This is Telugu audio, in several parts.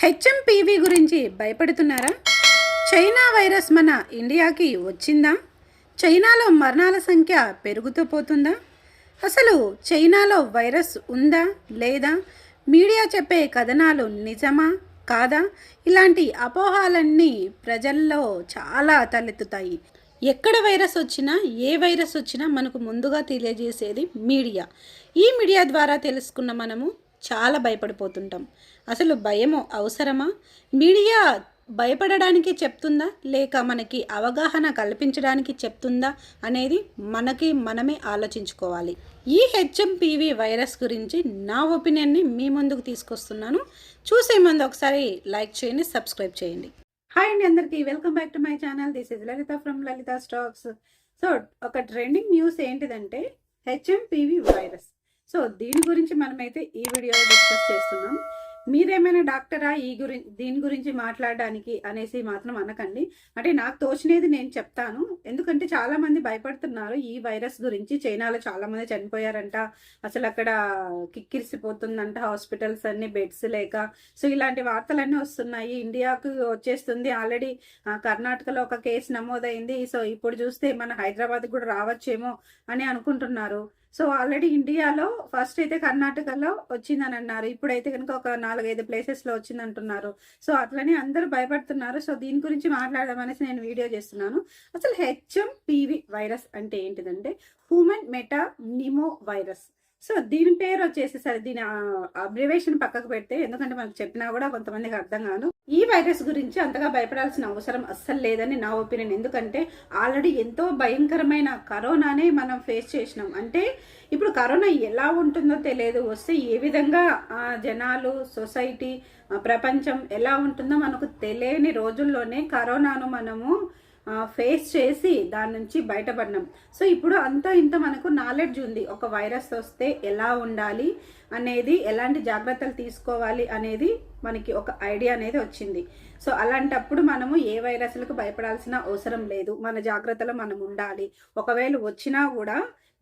హెచ్ఎంపీవీ గురించి భయపడుతున్నారా? చైనా వైరస్ మన ఇండియాకి వచ్చిందా? చైనాలో మరణాల సంఖ్య పెరుగుతూ పోతుందా? అసలు చైనాలో వైరస్ ఉందా లేదా? మీడియా చెప్పే కథనాలు నిజమా కాదా? ఇలాంటి అపోహాలన్నీ ప్రజల్లో చాలా తలెత్తుతాయి. ఎక్కడ వైరస్ వచ్చినా, ఏ వైరస్ వచ్చినా మనకు ముందుగా తెలియజేసేది మీడియా. ఈ మీడియా ద్వారా తెలుసుకున్న మనము చాలా భయపడిపోతుంటాం. అసలు భయము అవసరమా? మీడియా భయపడడానికి చెప్తుందా లేక మనకి అవగాహన కల్పించడానికి చెప్తుందా అనేది మనమే ఆలోచించుకోవాలి. ఈ హెచ్ఎంపీవీ వైరస్ గురించి నా ఒపీనియన్ని మీ ముందుకు తీసుకొస్తున్నాను. చూసే ముందు ఒకసారి లైక్ చేయండి, సబ్స్క్రైబ్ చేయండి. హాయ్ అండి అందరికీ, welcome back to my channel. This is Lalitha from Lalitha stocks. So ఒక ట్రెండింగ్ న్యూస్ ఏంటిదంటే హెచ్ఎంపీవీ వైరస్. సో దీని గురించి మనమైతే ఈ వీడియోలో డిస్కస్ చేస్తున్నాం. మీరేమైనా డాక్టరా దీని గురించి మాట్లాడడానికి అనేసి మాత్రం అనకండి. అంటే నాకు తోచినది నేను చెప్తాను. ఎందుకంటే చాలా మంది భయపడుతున్నారు ఈ వైరస్ గురించి. చైనాలో చాలా మంది చనిపోయారంట, అసలు అక్కడ కిక్కిరిసిపోతుందంట హాస్పిటల్స్ అన్ని, బెడ్స్ లేక. సో ఇలాంటి వార్తలన్నీ వస్తున్నాయి. ఇండియాకు వచ్చేస్తుంది. ఆల్రెడీ కర్ణాటకలో ఒక కేసు నమోదైంది. సో ఇప్పుడు చూస్తే మన హైదరాబాద్ కూడా రావచ్చేమో అని అనుకుంటున్నారు. సో ఆల్రెడీ ఇండియాలో ఫస్ట్ అయితే కర్ణాటకలో వచ్చిందని అన్నారు. ఇప్పుడైతే కనుక ఒక 4-5 ప్లేసెస్లో వచ్చిందంటున్నారు. సో అట్లనే అందరూ భయపడుతున్నారు. సో దీని గురించి మాట్లాడదామనేసి నేను వీడియో చేస్తున్నాను. అసలు హెచ్ఎంపీవీ వైరస్ అంటే ఏంటిదంటే హ్యూమన్ మెటానిమో వైరస్. సో దీని పేరు వచ్చేసి, సరే దీని అబ్రివేషన్ పక్కకు పెడితే, ఎందుకంటే మనకు చెప్పినా కూడా కొంతమందికి అర్థం కాదు. ఈ వైరస్ గురించి అంతగా భయపడాల్సిన అవసరం అస్సలు లేదని నా ఒపీనియన్. ఎందుకంటే ఆల్రెడీ ఎంతో భయంకరమైన కరోనానే మనం ఫేస్ చేసినాం. అంటే ఇప్పుడు కరోనా ఎలా ఉంటుందో తెలియదు, వస్తే ఏ విధంగా జనాలు, సొసైటీ, ప్రపంచం ఎలా ఉంటుందో మనకు తెలియని రోజుల్లోనే కరోనాను మనము ఫేస్ చేసి దాని నుంచి బయటపడినాం. సో ఇప్పుడు అంతా ఇంత మనకు నాలెడ్జ్ ఉంది. ఒక వైరస్ వస్తే ఎలా ఉండాలి అనేది, ఎలాంటి జాగ్రత్తలు తీసుకోవాలి అనేది మనకి ఒక ఐడియా అనేది వచ్చింది. సో అలాంటప్పుడు మనము ఏ వైరస్లకు భయపడాల్సిన అవసరం లేదు. మన జాగ్రత్తలో మనం ఉండాలి. ఒకవేళ వచ్చినా కూడా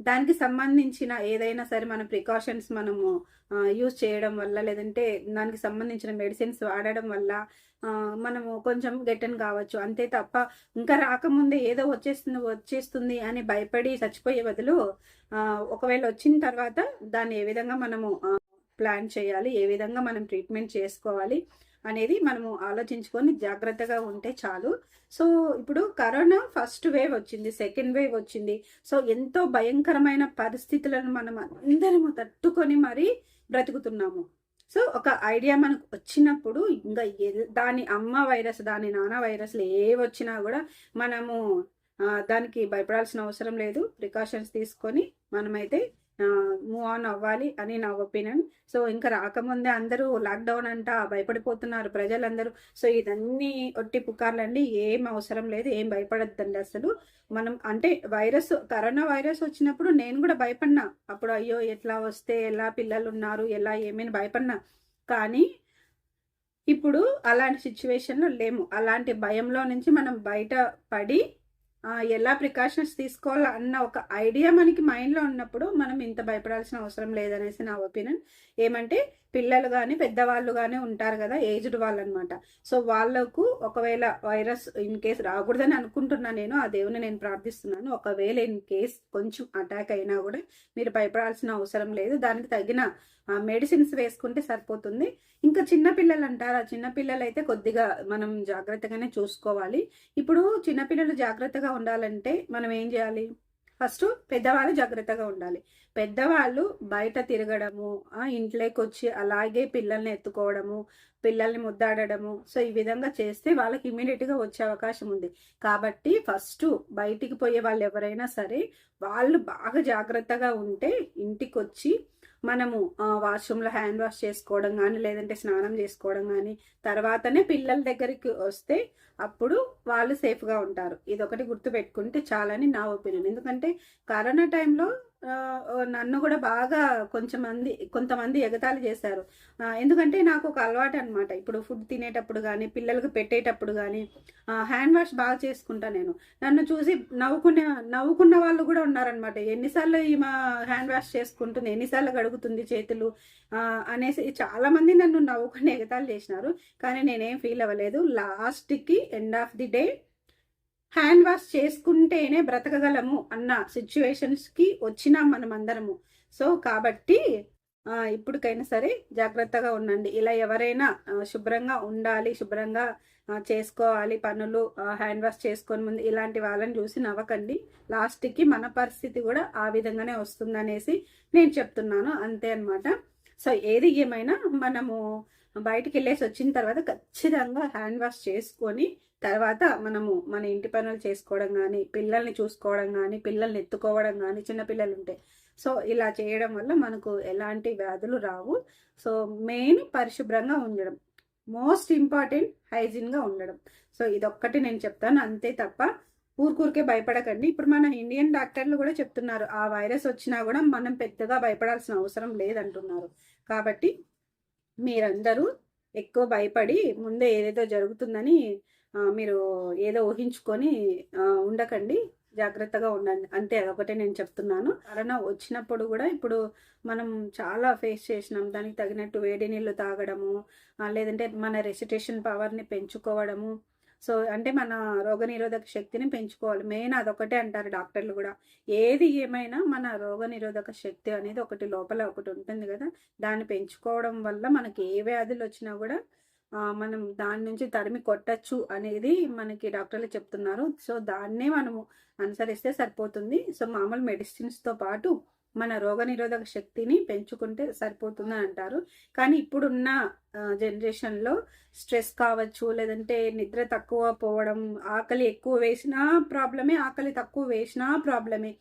దానికి సంబంధించిన ఏదైనా సరే మన ప్రికాషన్స్ మనము యూజ్ చేయడం వల్ల, లేదంటే దానికి సంబంధించిన మెడిసిన్స్ వాడడం వల్ల మనము కొంచెం గెటన్ కావచ్చు. అంతే తప్ప ఇంకా రాకముందే ఏదో వచ్చేస్తుంది అని భయపడి చచ్చిపోయే బదులు, ఒకవేళ వచ్చిన తర్వాత దాన్ని ఏ విధంగా మనము ప్లాన్ చేయాలి, ఏ విధంగా మనం ట్రీట్మెంట్ చేసుకోవాలి అనేది మనము ఆలోచించుకొని జాగ్రత్తగా ఉంటే చాలు. సో ఇప్పుడు కరోనా ఫస్ట్ వేవ్ వచ్చింది, సెకండ్ వేవ్ వచ్చింది. సో ఎంతో భయంకరమైన పరిస్థితులను మనం అందరము తట్టుకొని మరీ బ్రతుకుతున్నాము. సో ఒక ఐడియా మనకు వచ్చినప్పుడు ఇంకా దాని అమ్మ వైరస్, దాని నాన్న వైరస్లు ఏ వచ్చినా కూడా మనము దానికి భయపడాల్సిన అవసరం లేదు. ప్రికాషన్స్ తీసుకొని మనమైతే మూవ్ ఆన్ అవ్వాలి అని నా ఒపీనియన్. సో ఇంకా రాకముందే అందరూ లాక్డౌన్ అంట భయపడిపోతున్నారు ప్రజలందరూ. సో ఇదన్నీ ఒట్టి పుకార్లండి, ఏం అవసరం లేదు, ఏం భయపడద్దండి అసలు. మనం అంటే కరోనా వైరస్ వచ్చినప్పుడు నేను కూడా భయపడినా. అప్పుడు అయ్యో ఎట్లా వస్తే ఎలా, పిల్లలు ఉన్నారు ఎలా, ఏమైనా భయపడినా. కానీ ఇప్పుడు అలాంటి సిచ్యువేషన్లో లేము. అలాంటి భయంలో నుంచి మనం బయటపడి ఎలా ప్రికాషన్స్ తీసుకోవాలా అన్న ఒక ఐడియా మనకి మైండ్లో ఉన్నప్పుడు మనం ఇంత భయపడాల్సిన అవసరం లేదనేసి నా ఒపీనియన్. ఏమంటే పిల్లలు కానీ పెద్దవాళ్ళు కానీ ఉంటారు కదా, ఏజ్డ్ వాళ్ళు అనమాట. సో వాళ్ళకు ఒకవేళ వైరస్ ఇన్ కేస్ రాకూడదని అనుకుంటున్నా నేను, ఆ దేవుని నేను ప్రార్థిస్తున్నాను. ఒకవేళ ఇన్ కేస్ కొంచెం అటాక్ అయినా కూడా మీరు భయపడాల్సిన అవసరం లేదు. దానికి తగిన మెడిసిన్స్ వేసుకుంటే సరిపోతుంది. ఇంకా చిన్నపిల్లలు అంటారు, ఆ చిన్నపిల్లలు అయితే కొద్దిగా మనం జాగ్రత్తగానే చూసుకోవాలి. ఇప్పుడు చిన్నపిల్లలు జాగ్రత్తగా ఉండాలంటే మనం ఏం చేయాలి? ఫస్ట్ పెద్దవాళ్ళు జాగ్రత్తగా ఉండాలి. పెద్దవాళ్ళు బయట తిరగడము, ఇంట్లోకి వచ్చి అలాగే పిల్లల్ని ఎత్తుకోవడము, పిల్లల్ని ముద్దాడము, సో ఈ విధంగా చేస్తే వాళ్ళకి ఇమీడియట్గా వచ్చే అవకాశం ఉంది. కాబట్టి ఫస్ట్ బయటికి పోయే వాళ్ళు ఎవరైనా సరే వాళ్ళు బాగా జాగ్రత్తగా ఉంటే ఇంటికి వచ్చి మనము వాష్రూమ్లో హ్యాండ్ వాష్ చేసుకోవడం కానీ, లేదంటే స్నానం చేసుకోవడం కానీ, తర్వాతనే పిల్లల దగ్గరికి వస్తే అప్పుడు వాళ్ళు సేఫ్గా ఉంటారు. ఇదొకటి గుర్తుపెట్టుకుంటే చాలని నా ఒపీనియన్. ఎందుకంటే కరోనా టైంలో నన్ను కూడా బాగా కొంతమంది ఎగతాళి చేశారు. ఎందుకంటే నాకు ఒక అలవాటు అనమాట. ఇప్పుడు ఫుడ్ తినేటప్పుడు కానీ, పిల్లలకు పెట్టేటప్పుడు కానీ హ్యాండ్ వాష్ బాగా చేసుకుంటా నేను. నన్ను చూసి నవ్వుకున్న వాళ్ళు కూడా ఉన్నారనమాట. ఎన్నిసార్లు ఈమె హ్యాండ్ వాష్ చేసుకుంటుంది, ఎన్నిసార్లు కడుగుతుంది చేతులు అనేసి చాలామంది నన్ను నవ్వుకుని ఎగతాళి చేసినారు. కానీ నేనేం ఫీల్ అవ్వలేదు. లాస్ట్కి end of the day hand wash చేసుకుంటేనే బ్రతకగలము అన్న సిచ్యువేషన్స్కి వచ్చినాం మనం అందరము. సో కాబట్టి ఇప్పటికైనా సరే జాగ్రత్తగా ఉండండి. ఇలా ఎవరైనా శుభ్రంగా ఉండాలి, శుభ్రంగా చేసుకోవాలి పనులు, హ్యాండ్ వాష్ చేసుకొని ముందు ఇలాంటి వాళ్ళని చూసి నవ్వకండి. లాస్ట్కి మన పరిస్థితి కూడా ఆ విధంగానే వస్తుందనేసి నేను చెప్తున్నాను, అంతే అనమాట. సో ఏది ఏమైనా మనము బయటికి వెళ్ళేసి వచ్చిన తర్వాత ఖచ్చితంగా హ్యాండ్ వాష్ చేసుకొని తర్వాత మనము మన ఇంటి పనులు చేసుకోవడం కానీ, పిల్లల్ని చూసుకోవడం కానీ, పిల్లల్ని ఎత్తుకోవడం కానీ, చిన్నపిల్లలు ఉంటే సో ఇలా చేయడం వల్ల మనకు ఎలాంటి వ్యాధులు రావు. సో మెయిన్ పరిశుభ్రంగా ఉండడం, మోస్ట్ ఇంపార్టెంట్ హైజీన్గా ఉండడం. సో ఇదొక్కటి నేను చెప్తాను, అంతే తప్ప ఊరికే భయపడకండి. ఇప్పుడు మన ఇండియన్ డాక్టర్లు కూడా చెప్తున్నారు ఆ వైరస్ వచ్చినా కూడా మనం పెద్దగా భయపడాల్సిన అవసరం లేదంటున్నారు. కాబట్టి మీరందరూ ఎక్కువ భయపడి ముందే ఏదేదో జరుగుతుందని మీరు ఏదో ఊహించుకొని ఉండకండి, జాగ్రత్తగా ఉండండి, అంతే. అదొకటే నేను చెప్తున్నాను. కరోనా వచ్చినప్పుడు కూడా ఇప్పుడు మనం చాలా ఫేస్ చేసినాం. దానికి తగినట్టు వేడి నీళ్ళు తాగడము, లేదంటే మన రెసిటేషన్ పవర్ని పెంచుకోవడము. సో అంటే మన రోగనిరోధక శక్తిని పెంచుకోవాలి, మెయిన్ అదొకటే అంటారు డాక్టర్లు కూడా. ఏది ఏమైనా మన రోగనిరోధక శక్తి అనేది లోపల ఒకటి ఉంటుంది కదా, దాన్ని పెంచుకోవడం వల్ల మనకి ఏ వ్యాధులు వచ్చినా కూడా మనం దాని నుంచి తరిమి కొట్టచ్చు అనేది మనకి డాక్టర్లు చెప్తున్నారు. సో దాన్నే మనము అనుసరిస్తే సరిపోతుంది. సో మామూలు మెడిసిన్స్తో పాటు మన రోగనిరోధక శక్తిని పెంచుకుంటే సరిపోతుంది అంటారు. కానీ ఇప్పుడున్న జనరేషన్లో స్ట్రెస్ కావచ్చు, లేదంటే నిద్ర తక్కువ పోవడం, ఆకలి ఎక్కువ వేసినా ప్రాబ్లమే, ఆకలి తక్కువ వేసినా ప్రాబ్లమే.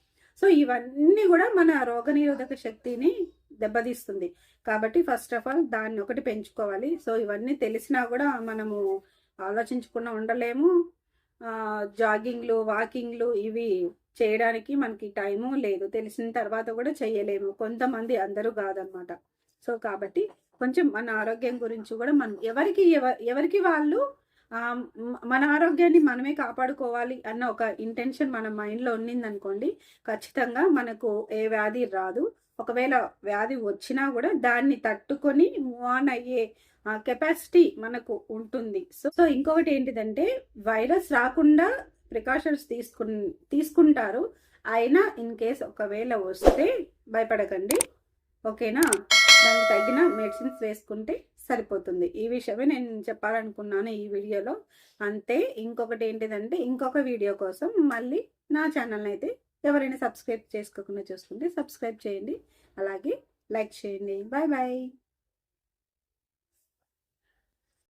సో ఇవన్నీ కూడా మన రోగనిరోధక శక్తిని దెబ్బతీస్తుంది. కాబట్టి ఫస్ట్ ఆఫ్ ఆల్ దాన్ని ఒకటి పెంచుకోవాలి. సో ఇవన్నీ తెలిసినా కూడా మనము ఆలోచించకుండా ఉండలేము. జాగింగ్లు, వాకింగ్లు ఇవి చేయడానికి మనకి టైము లేదు, తెలిసిన తర్వాత కూడా చేయలేము కొంతమంది, అందరూ కాదనమాట. సో కాబట్టి కొంచెం మన ఆరోగ్యం గురించి కూడా మనం ఎవరికి వాళ్ళు మన ఆరోగ్యాన్ని మనమే కాపాడుకోవాలి అన్న ఒక ఇంటెన్షన్ మన మైండ్లో ఉన్నిందనుకోండి, ఖచ్చితంగా మనకు ఏ వ్యాధి రాదు. ఒకవేళ వ్యాధి వచ్చినా కూడా దాన్ని తట్టుకొని మూవ్ ఆన్ అయ్యే కెపాసిటీ మనకు ఉంటుంది. సో ఇంకొకటి ఏంటిదంటే, వైరస్ రాకుండా ప్రికాషన్స్ తీసుకుంటారు. అయినా ఇన్ కేస్ ఒకవేళ వస్తే భయపడకండి, ఓకేనా? దానికి తగిన మెడిసిన్స్ వేసుకుంటే సరిపోతుంది. ఈ విషయమే నేను చెప్పాలనుకున్నాను ఈ వీడియోలో, అంతే. ఇంకొకటి ఏంటిదంటే, ఇంకొక వీడియో కోసం మళ్ళీ నా ఛానల్ని అయితే ఎవరైనా సబ్స్క్రైబ్ చేసుకోకుండా చూసుకుంటే సబ్స్క్రైబ్ చేయండి, అలాగే లైక్ చేయండి. Bye bye.